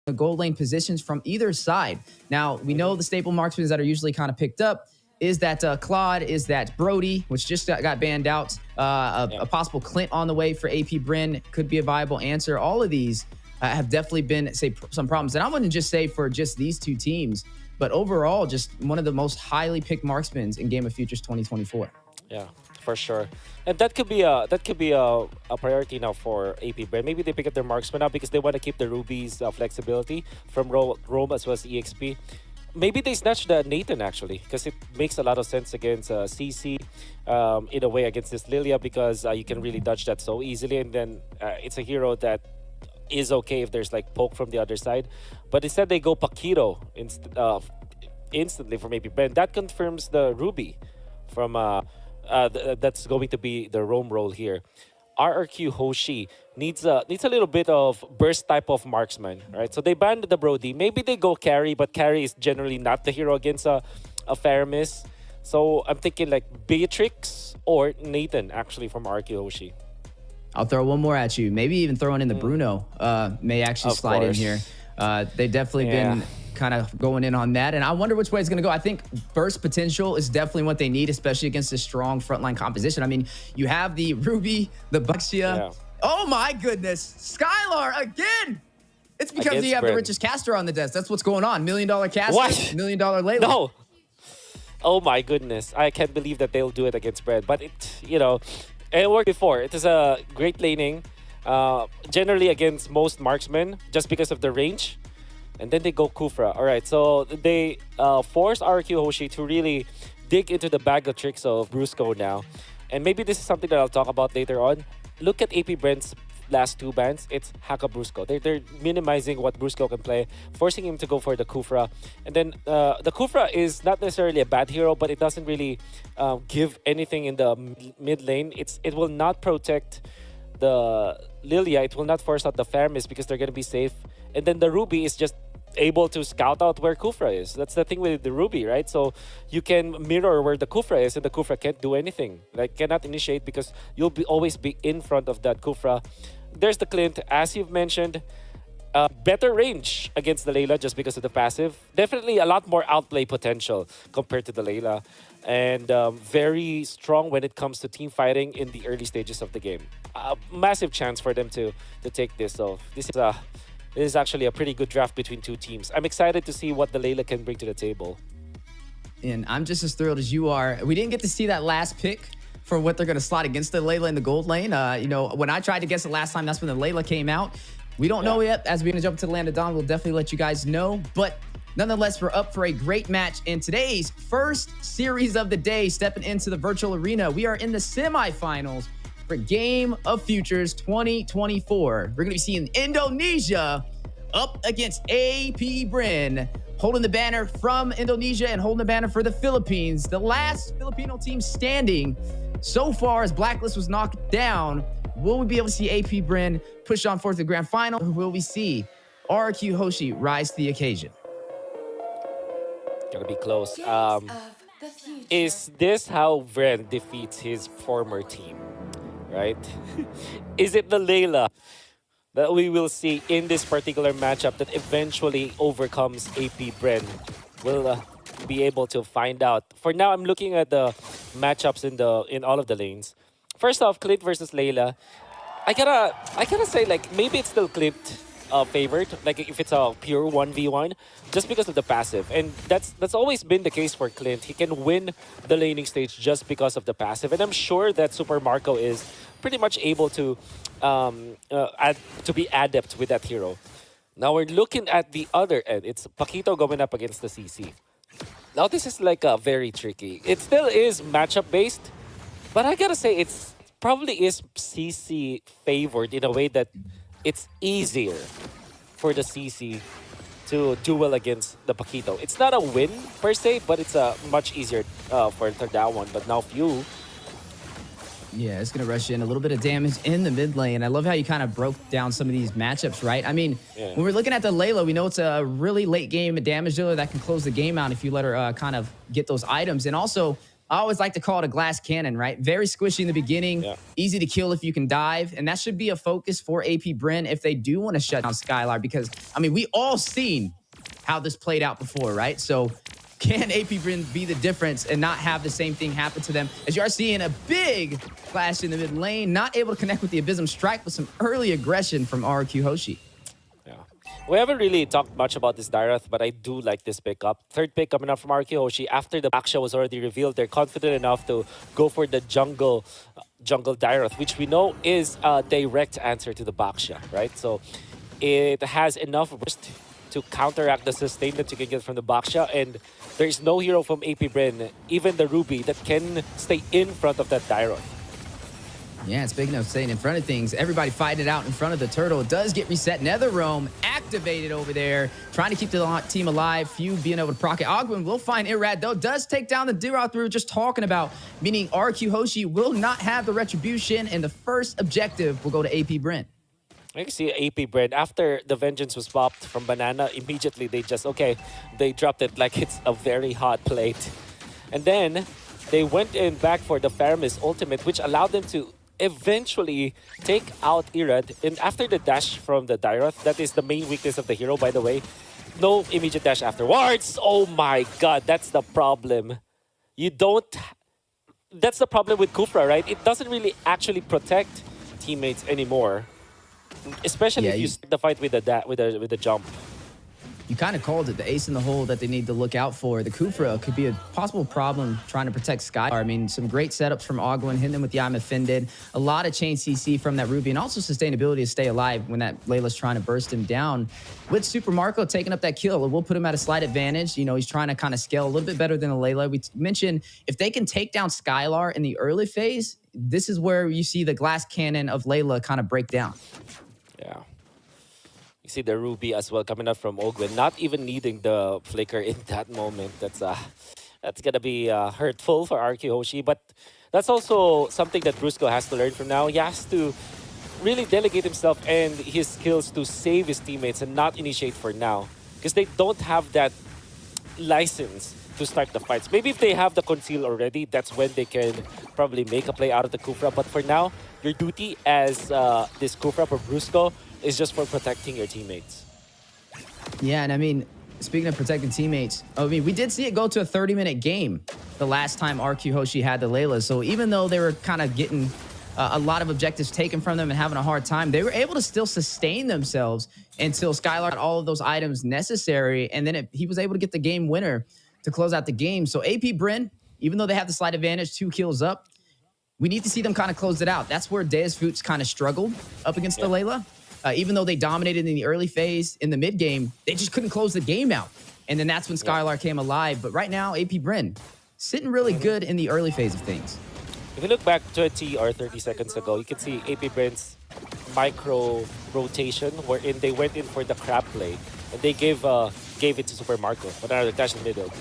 the gold lane positions from either side. Now, we know the staple marksmen that are usually kind of picked up is that Claude, is that Brody, which just got banned out. A possible Clint on the way for AP Bren could be a viable answer. All of these have definitely been, say, some problems. And I wouldn't just say for just these two teams, but overall, just one of the most highly picked marksmen in Game of Futures 2024. Yeah, for sure. And that could be a priority now for AP Bren. Maybe they pick up their marksman now because they want to keep the Ruby's flexibility from Rome as well as EXP. Maybe they snatch the Nathan, actually, because it makes a lot of sense against CC, in a way against this Lilia, because you can really dodge that so easily. And then it's a hero that is okay if there's like poke from the other side. But instead they go Paquito instantly from AP Bren. That confirms the Ruby from that's going to be the roam role here. RRQ Hoshi needs a little bit of burst type of marksman, right? So they banned the Brody. Maybe they go carry, but carry is generally not the hero against a Faramis. So I'm thinking like Beatrix or Nathan, actually, from RRQ Hoshi. I'll throw one more at you. Maybe even throwing in the Bruno may actually slide in here. They've definitely been kind of going in on that. And I wonder which way it's going to go. I think burst potential is definitely what they need, especially against a strong frontline composition. I mean, you have the Ruby, the Buxia. Oh my goodness. Skylar again. It's because against you have the richest caster on the desk. That's what's going on. $1 million caster, $1 million Layla. No. Oh my goodness. I can't believe that they'll do it against Bren. But it worked before. It is a great laning, generally against most marksmen, just because of the range. And then they go Kufra. All right, so they force RRQ Hoshi to really dig into the bag of tricks of Brusco now. And maybe this is something that I'll talk about later on. Look at AP Bren's last two bans. It's Haka Brusco. They're minimizing what Brusco can play, forcing him to go for the Kufra. And then the Kufra is not necessarily a bad hero, but it doesn't really give anything in the mid lane. It will not protect the Lilia. It will not force out the Faramis because they're going to be safe. And then the Ruby is just able to scout out where Kufra is. That's the thing with the Ruby, right? So you can mirror where the Kufra is, and the Kufra can't do anything. Like, cannot initiate because you'll always be in front of that Kufra. There's the Clint, as you've mentioned. Better range against the Layla just because of the passive. Definitely a lot more outplay potential compared to the Layla. And very strong when it comes to team fighting in the early stages of the game. Massive chance for them to take this. So this is actually a pretty good draft between two teams. I'm excited to see what the Layla can bring to the table. And I'm just as thrilled as you are. We didn't get to see that last pick for what they're going to slot against the Layla in the gold lane. When I tried to guess it last time, that's when the Layla came out. We don't know yet. As we're going to jump to the Land of Dawn, we'll definitely let you guys know. But nonetheless, we're up for a great match in today's first series of the day, stepping into the virtual arena. We are in the semifinals for Game of Futures 2024. We're going to be seeing Indonesia up against AP Bren, holding the banner from Indonesia and holding the banner for the Philippines. The last Filipino team standing so far as Blacklist was knocked down. Will we be able to see AP Bren push on forth to the grand final, or will we see RRQ Hoshi rise to the occasion? Gonna be close. Is this how Bren defeats his former team? Right? Is it the Layla that we will see in this particular matchup that eventually overcomes AP Bren? We'll be able to find out. For now, I'm looking at the matchups in all of the lanes. First off, Clint versus Layla. I gotta say, like, maybe it's still Clint favored, like if it's a pure 1v1, just because of the passive. And that's always been the case for Clint. He can win the laning stage just because of the passive. And I'm sure that Super Marco is pretty much able to be adept with that hero. Now we're looking at the other end. It's Paquito going up against the CC. Now this is like very tricky. It still is matchup based, but I gotta say it's probably is CC favored in a way that it's easier for the CC to duel against the Paquito. It's not a win per se, but it's a much easier for that one. But now Few. Yeah, it's going to rush in a little bit of damage in the mid lane. I love how you kind of broke down some of these matchups, right? I mean, when we're looking at the Layla, we know it's a really late game damage dealer that can close the game out if you let her kind of get those items. And also, I always like to call it a glass cannon, right? Very squishy in the beginning, Yeah. easy to kill if you can dive. And that should be a focus for AP Bren if they do want to shut down Skylar. Because, I mean, we all seen how this played out before, right? So can AP Bren be the difference and not have the same thing happen to them? As you are seeing a big flash in the mid lane, not able to connect with the Abysm Strike, with some early aggression from RRQ Hoshi. Yeah. We haven't really talked much about this Darath, but I do like this pickup. Third pick coming up from RRQ Hoshi. After the Aksha was already revealed, they're confident enough to go for the jungle Darath, which we know is a direct answer to the Baksha, right? So it has enough burst to counteract the sustain that you can get from the Baksha, and there's no hero from AP Bren, even the Ruby, that can stay in front of that Darath. Yeah, and speaking of staying in front of things, everybody fighting it out in front of the turtle. It does get reset. Nether Realm activated over there, trying to keep the team alive. Few being able to proc it. Ogwin will find Irad, though. Does take down the Dirath we were just talking about, meaning RQ Hoshi will not have the retribution, and the first objective will go to AP Bren. I can see AP Bren, after the Vengeance was popped from Banana, immediately they just, they dropped it like it's a very hot plate. And then they went in back for the Faramis ultimate, which allowed them to eventually take out Irad. And after the dash from the Dirath, that is the main weakness of the hero, by the way, no immediate dash afterwards. Oh my god, that's the problem. You don't... That's the problem with Kufra, right? It doesn't really actually protect teammates anymore. Especially if you start the fight with the jump. You kind of called it, the ace in the hole that they need to look out for. The Kufra could be a possible problem trying to protect Sky. I mean, some great setups from Ogwin, hitting them with the I'm offended. A lot of chain CC from that Ruby, and also sustainability to stay alive when that Layla's trying to burst him down. With Super Marco taking up that kill, we'll put him at a slight advantage. You know, he's trying to kind of scale a little bit better than a Layla. We mentioned if they can take down Skylar in the early phase, this is where you see the glass cannon of Layla kind of break down. Yeah. You see the Ruby as well coming up from Ogwin, not even needing the flicker in that moment. That's gonna be hurtful for RRQ Hoshi, but that's also something that Brusco has to learn from now. He has to really delegate himself and his skills to save his teammates and not initiate for now, because they don't have that license to start the fights. Maybe if they have the conceal already, that's when they can probably make a play out of the Kufra. But for now, your duty as this Kufra for Brusco is just for protecting your teammates. Yeah, and I mean, speaking of protecting teammates, I mean, we did see it go to a 30-minute game the last time RQ Hoshi had the Layla. So even though they were kind of getting a lot of objectives taken from them and having a hard time, they were able to still sustain themselves until Skylar got all of those items necessary. And then he was able to get the game winner to close out the game. So AP Bren, even though they have the slight advantage, 2 kills up, we need to see them kind of close it out. That's where Deus Fuchs kind of struggled up against the Layla. Even though they dominated in the early phase, in the mid game, they just couldn't close the game out. And then that's when Skylar came alive. But right now, AP Bren sitting really good in the early phase of things. If you look back 20 or 30 seconds ago, you can see AP Bren's micro rotation, wherein they went in for the crab play, and they gave it to Super Marco. But now they're dash in the middle.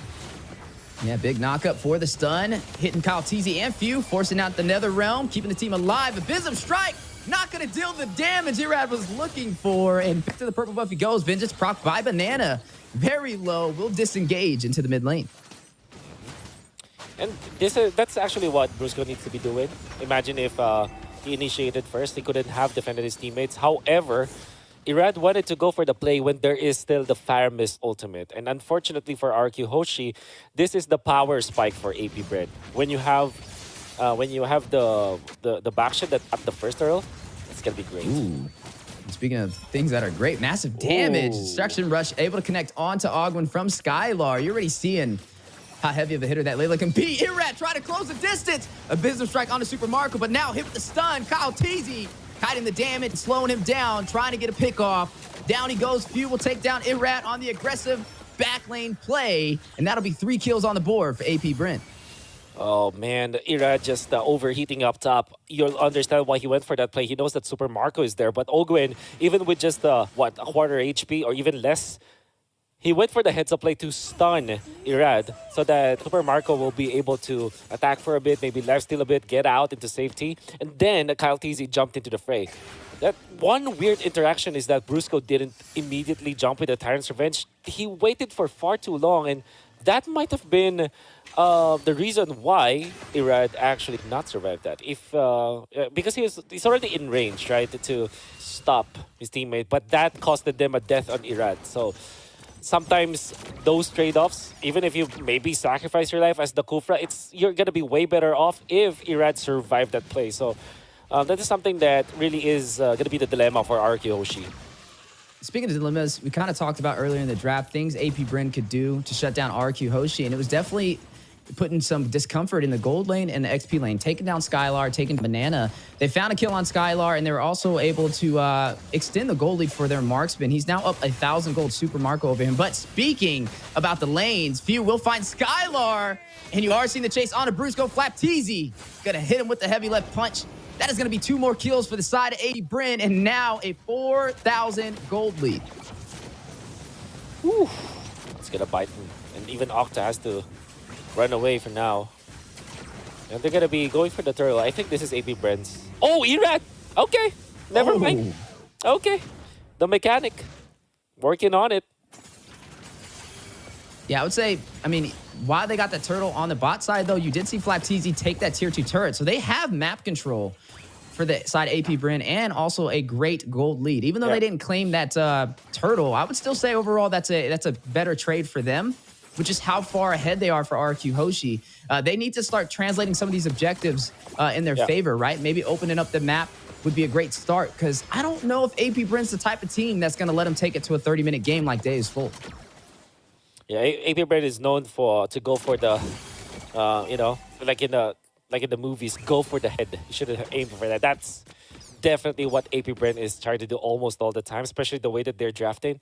Yeah, big knockup for the stun. Hitting Kyle Teasy and Few, forcing out the Nether Realm, keeping the team alive. Abysm Strike, not going to deal the damage Irad was looking for. And back to the purple buff he goes. Vengeance proc by Banana. Very low. Will disengage into the mid lane. And that's actually what Brusco needs to be doing. Imagine if he initiated first, he couldn't have defended his teammates. However, Irad wanted to go for the play when there is still the Fire Mist ultimate. And unfortunately for RQ Hoshi, this is the power spike for AP Bren. When you have the backshot that at the first Earl, it's gonna be great. Ooh. Speaking of things that are great, massive damage. Ooh. Destruction Rush able to connect onto Ogwin from Skylar. You're already seeing how heavy of a hitter that Layla can be. Irad trying to close the distance. Abysm Strike onto Super Marco, but now hit with the stun. Kyle Teasy hiding the damage, slowing him down, trying to get a pick off. Down he goes. Few will take down Irad on the aggressive back lane play, and that'll be 3 kills on the board for AP Bren. Oh man, Irad just overheating up top. You'll understand why he went for that play. He knows that Super Marco is there, but Ogwin, even with just a quarter HP or even less, he went for the heads-up play to stun Irad so that Super Marco will be able to attack for a bit, maybe lifesteal a bit, get out into safety, and then Kyle Teasy jumped into the fray. That one weird interaction is that Brusco didn't immediately jump with the Tyrant's Revenge. He waited for far too long, and that might have been the reason why Irad actually did not survive that. If because he's already in range, right, to stop his teammate, but that costed them a death on Irad. So sometimes those trade-offs, even if you maybe sacrifice your life as the Kufra, you're gonna be way better off if Irad survived that play. So that is something that really is gonna be the dilemma for RRQ Hoshi. Speaking of dilemmas, we kind of talked about earlier in the draft things AP Bren could do to shut down RRQ Hoshi, and it was definitely putting some discomfort in the gold lane and the XP lane, taking down Skylar, taking Banana. They found a kill on Skylar, and they were also able to extend the gold lead for their marksman. He's now up 1,000 gold Super Marco over him. But speaking about the lanes, Few will find Skylar, and you are seeing the chase on a Brusco. Flapteezy gonna hit him with the heavy left punch. That is going to be 2 more kills for the side of AP Bren, and now a 4,000 gold lead. Whew. It's going to bite him. And even Octa has to run away for now. And they're going to be going for the turtle. I think this is AP Bren's. Oh, Irad! Okay, never mind. Okay, the mechanic. Working on it. Yeah, I would say, I mean, while they got the turtle on the bot side, though, you did see Flapteezy take that tier 2 turret. So they have map control for the side AP Bren and also a great gold lead. Even though they didn't claim that turtle, I would still say overall that's a better trade for them, which is how far ahead they are for RRQ Hoshi. They need to start translating some of these objectives in their favor, right? Maybe opening up the map would be a great start, because I don't know if AP Bren's the type of team that's going to let them take it to a 30-minute game like Day is Full. Yeah, AP Bren is known to go for the, you know, like in the movies, go for the head. You should have aimed for that. That's definitely what AP Bren is trying to do almost all the time, especially the way that they're drafting.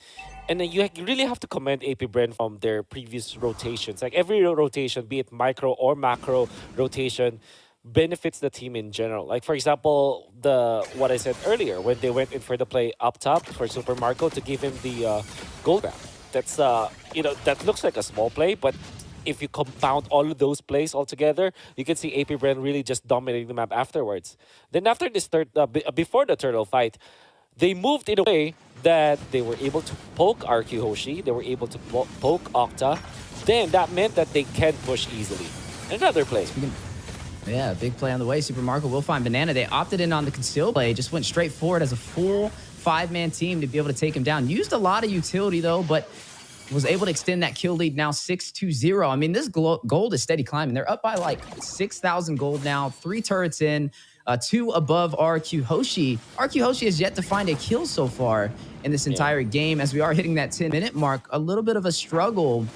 And then you really have to commend AP Bren from their previous rotations. Like every rotation, be it micro or macro rotation, benefits the team in general. Like for example, what I said earlier, when they went in for the play up top for Super Marco to give him the gold grab. That's you know, that looks like a small play, but if you compound all of those plays all together, you can see AP Bren really just dominating the map afterwards. Then after this before the turtle fight, they moved in a way that they were able to poke RQ Hoshi, they were able to poke Octa. Then that meant that they can push easily. Another play. Yeah, big play on the way. Super Marco will find Banana. They opted in on the conceal play, just went straight forward as a full 5-man team to be able to take him down. Used a lot of utility, though, but was able to extend that kill lead now 6-0. I mean, this gold is steady climbing. They're up by like 6,000 gold now, 3 turrets in, 2 above RQ Hoshi. RQ Hoshi has yet to find a kill so far in this entire game, as we are hitting that 10-minute mark. A little bit of a struggle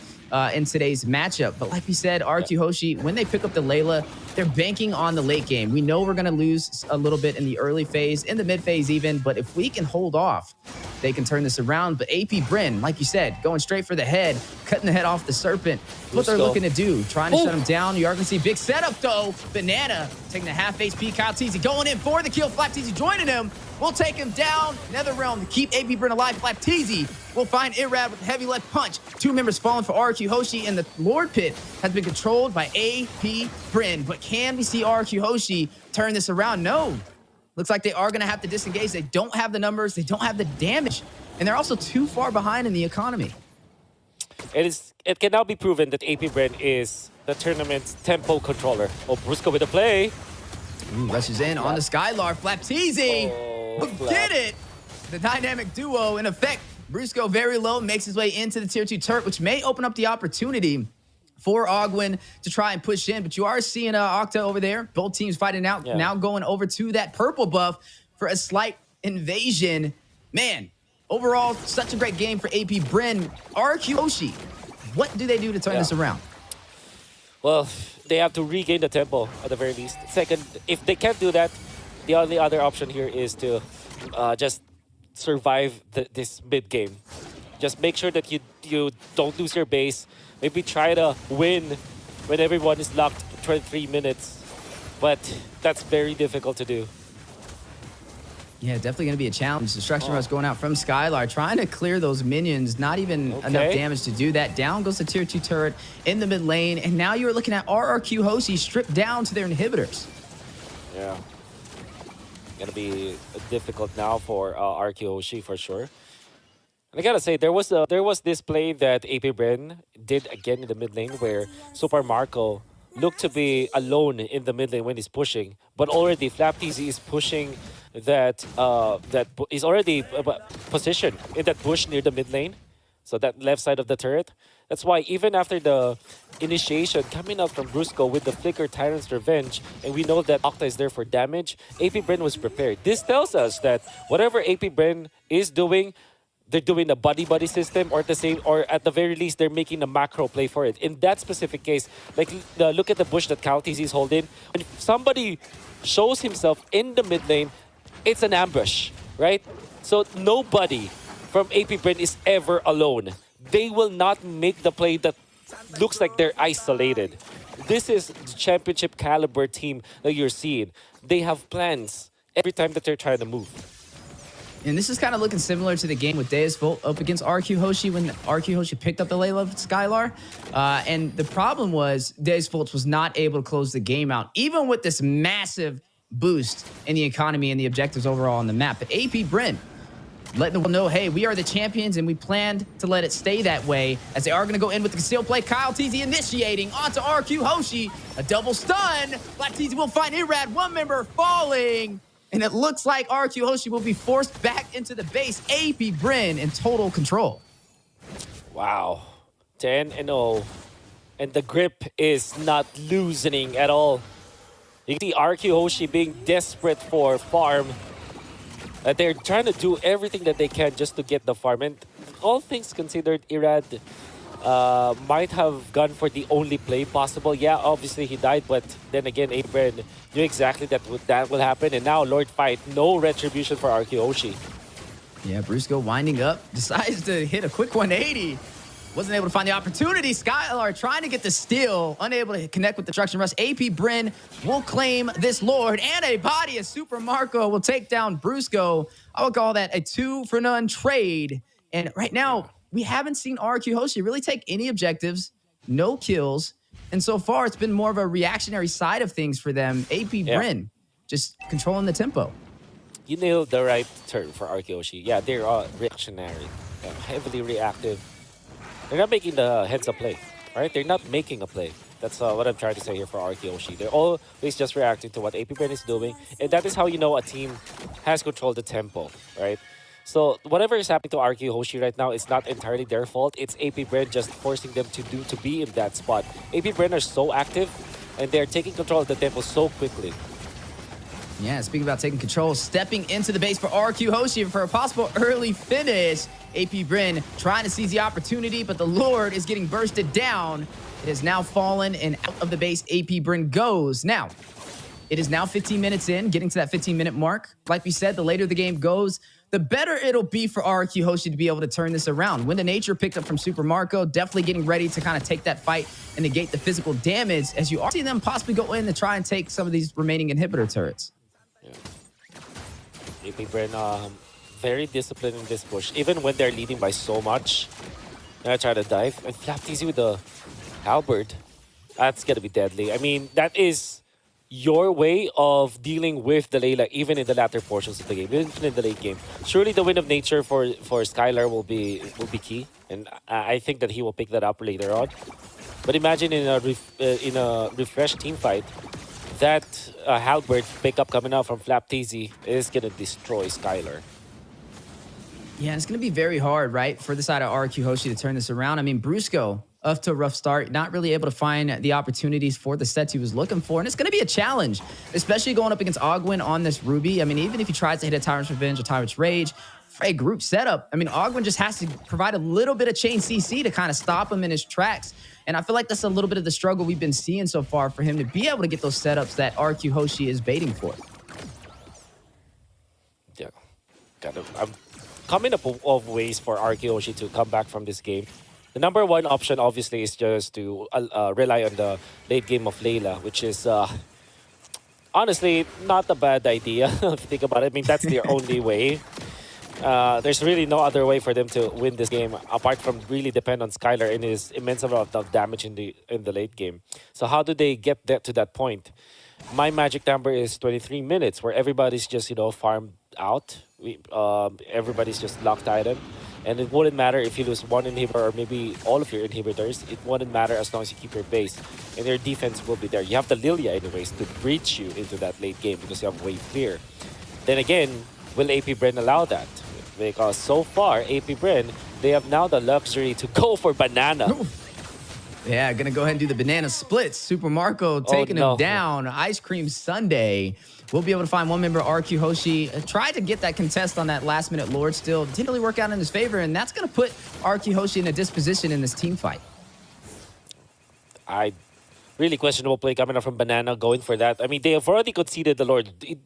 in today's matchup. But like we said, RQ Hoshi, when they pick up the Layla, they're banking on the late game. We know we're going to lose a little bit in the early phase, in the mid phase even, but if we can hold off, they can turn this around. But AP Bren, like you said, going straight for the head, cutting the head off the Serpent. What they're looking to do, trying to shut him down. You are going to see big setup, though. Banana taking the half HP. Kyle Teasy going in for the kill. Flapteezy joining him. We'll take him down. Netherrealm to keep AP Bren alive. Flapteezy will find Irad with a heavy left punch. 2 members falling for RQ Hoshi, and the Lord Pit has been controlled by AP Bren. But can we see RQ Hoshi turn this around? No. Looks like they are going to have to disengage. They don't have the numbers. They don't have the damage. And they're also too far behind in the economy. It can now be proven that AP Bren is the tournament's tempo controller. Oh, Brusco with a play. Ooh, rushes in on the Skylar. Flapteezy did it. The dynamic duo in effect. Brusco very low, makes his way into the tier 2 turret, which may open up the opportunity for Ogwin to try and push in. But you are seeing Octa over there. Both teams fighting out, now going over to that purple buff for a slight invasion. Man, overall, such a great game for AP Bren. RRQ Hoshi, what do they do to turn this around? Well, they have to regain the tempo at the very least. Second, if they can't do that, the only other option here is to just survive this mid game. Just make sure that you don't lose your base. Maybe try to win when everyone is locked 23 minutes. But that's very difficult to do. Yeah, definitely going to be a challenge. Destruction Rush going out from Skylar, trying to clear those minions. Not even enough damage to do that. Down goes the tier 2 turret in the mid lane. And now you're looking at RRQ Hoshi stripped down to their inhibitors. Yeah. Going to be difficult now for RRQ Hoshi for sure. I gotta say, there was this play that AP Bren did again in the mid lane where Super Marco looked to be alone in the mid lane when he's pushing, but already Flap TZ is pushing he's already positioned in that bush near the mid lane, so that left side of the turret. That's why even after the initiation coming out from Brusco with the Flicker Tyrant's Revenge, and we know that Octa is there for damage, AP Bren was prepared. This tells us that whatever AP Bren is doing, they're doing a buddy system, or at the very least they're making a macro play for it. In that specific case, like look at the bush that KalTZ is holding. When somebody shows himself in the mid lane, it's an ambush, right? So nobody from AP Bren is ever alone. They will not make the play that looks like they're isolated. This is the championship caliber team that you're seeing. They have plans every time that they're trying to move. And this is kind of looking similar to the game with Deus Volt up against RRQ Hoshi when RRQ Hoshi picked up the Layla Skylar. And the problem was Deus Volt was not able to close the game out, even with this massive boost in the economy and the objectives overall on the map. But AP Bren letting the world know, hey, we are the champions, and we planned to let it stay that way, as they are going to go in with the concealed play. KalTZ initiating onto RRQ Hoshi. A double stun. Black TZ will find Irad, one member falling. And it looks like RRQ Hoshi will be forced back into the base. AP Bren in total control. Wow. 10-0. And the grip is not loosening at all. You can see RRQ Hoshi being desperate for farm. They're trying to do everything that they can just to get the farm. And all things considered, Irad might have gone for the only play possible. Yeah, obviously he died, but then again, AP Bren knew exactly that will happen. And now Lord Fight, no retribution for RRQ Hoshi. Yeah, Brusco winding up, decides to hit a quick 180. Wasn't able to find the opportunity. Skylar trying to get the steal, unable to connect with the Destruction Rush. AP Bren will claim this Lord, and a body as Super Marco will take down Brusco. I would call that a 2-for-none trade. And right now, we haven't seen RRQ Hoshi really take any objectives, no kills. And so far, it's been more of a reactionary side of things for them. AP Bren just controlling the tempo. You nailed the right term for RRQ Hoshi. Yeah, they're reactionary, heavily reactive. They're not making the heads-up play, right? They're not making a play. That's what I'm trying to say here for RRQ Hoshi. They're always just reacting to what AP Bren is doing, and that is how you know a team has controlled the tempo, right? So whatever is happening to RRQ Hoshi right now, it's not entirely their fault. It's AP Bren just forcing them to be in that spot. AP Bren are so active, and they're taking control of the tempo so quickly. Yeah, speaking about taking control, stepping into the base for RRQ Hoshi for a possible early finish. AP Bren trying to seize the opportunity, but the Lord is getting bursted down. It has now fallen, and out of the base, AP Bren goes. Now, it is now 15 minutes in, getting to that 15-minute mark. Like we said, the later the game goes, the better it'll be for RRQ Hoshi to be able to turn this around. When the nature picked up from Super Marco, definitely getting ready to kind of take that fight and negate the physical damage, as you are seeing them possibly go in to try and take some of these remaining inhibitor turrets. Yeah. AP Bren, very disciplined in this push, even when they're leading by so much. Gonna try to dive and Flap TZ with the halberd. That's gonna be deadly. I mean, that is your way of dealing with the Layla, even in the latter portions of the game, even in the late game. Surely the Wind of Nature for Skylar will be key, and I think that he will pick that up later on. But imagine in a refreshed team fight, that halberd pickup coming out from Flap TZ is gonna destroy Skylar. Yeah, it's going to be very hard, right, for the side of RRQ Hoshi to turn this around. I mean, Brusco, off to a rough start, not really able to find the opportunities for the sets he was looking for. And it's going to be a challenge, especially going up against Ogwin on this Ruby. I mean, even if he tries to hit a Tyrant's Revenge or Tyrant's Rage, for a group setup, I mean, Ogwin just has to provide a little bit of chain CC to kind of stop him in his tracks. And I feel like that's a little bit of the struggle we've been seeing so far for him to be able to get those setups that RRQ Hoshi is baiting for. Yeah, I'm coming up of ways for RRQ Hoshi to come back from this game. The number one option, obviously, is just to rely on the late game of Layla, which is honestly not a bad idea if you think about it. I mean, that's their only way. There's really no other way for them to win this game apart from really depend on Skylar and his immense amount of damage in the late game. So how do they get to that point? My magic number is 23 minutes, where everybody's just farmed out. Everybody's just locked item, And it wouldn't matter if you lose one inhibitor or maybe all of your inhibitors. It wouldn't matter as long as you keep your base. And your defense will be there. You have the Lilia anyways to breach you into that late game because you have wave clear. Then again, will AP Bren allow that? Because so far, AP Bren, they have now the luxury to go for banana. Yeah, gonna go ahead and do the banana splits. Super Marco taking him down. Ice Cream Sunday. We'll be able to find one member, RRQ Hoshi. Tried to get that contest on that last minute Lord still. Didn't really work out in his favor, and that's gonna put RRQ Hoshi in a disposition in this team fight. Really questionable play coming up from Banana going for that. I mean, they have already conceded the Lord. It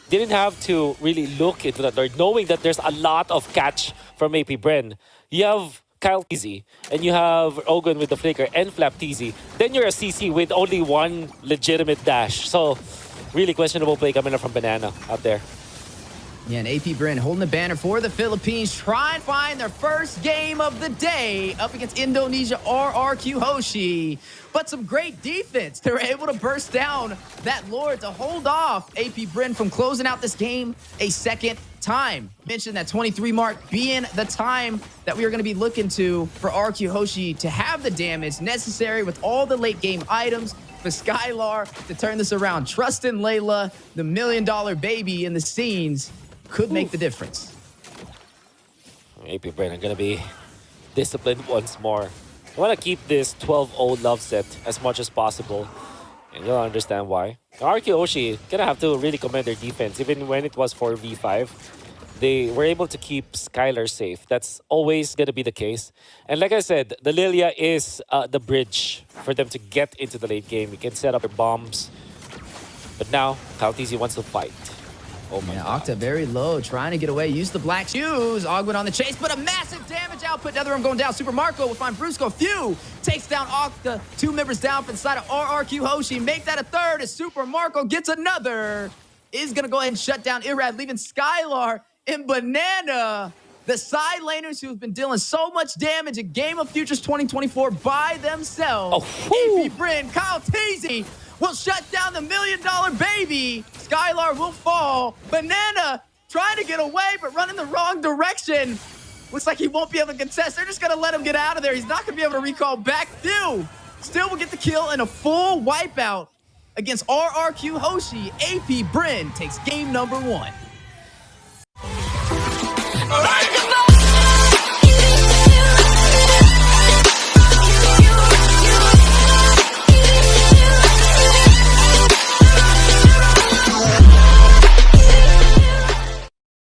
didn't have to really look into that Lord, knowing that there's a lot of catch from AP Bren. You have Kyle TZ, and you have Ogun with the Flicker and Flap TZ. Then you're a CC with only one legitimate dash. So, really questionable play coming up from Banana out there. Yeah, and AP Bren holding the banner for the Philippines, trying to find their first game of the day up against Indonesia RRQ Hoshi. But some great defense. They were able to burst down that Lord to hold off AP Bren from closing out this game a second time. Mentioned that 23 mark being the time that we are going to be looking to for RRQ Hoshi to have the damage necessary with all the late game items for Skylar to turn this around. Trust in Layla, the $1 million baby in the scenes, could make the difference. AP Bren are going to be disciplined once more. I want to keep this 12-0 love set as much as possible, and you'll understand why. RRQ Hoshi going to have to really commend their defense. Even when it was 4v5, they were able to keep Skylar safe. That's always going to be the case. And like I said, the Lilia is the bridge for them to get into the late game. You can set up your bombs. But now, Kyle TZ wants to fight. Oh my God. Octa very low, trying to get away. Use the black shoes. Ogwin on the chase, but a massive damage output. Netherrealm going down. Super Marco will find Brusco. Few takes down Octa. Two members down from the side of RRQ Hoshi. Make that a third as Super Marco gets another. Is going to go ahead and shut down Irad, leaving Skylar and Banana, the side laners who have been dealing so much damage in Game of Futures 2024 by themselves. AP Bren, Kyle TZ will shut down the $1 million baby. Skylar will fall. Banana trying to get away, but running the wrong direction. Looks like he won't be able to contest. They're just going to let him get out of there. He's not going to be able to recall back. Few still will get the kill and a full wipeout against RRQ Hoshi. AP Bren takes game number 1.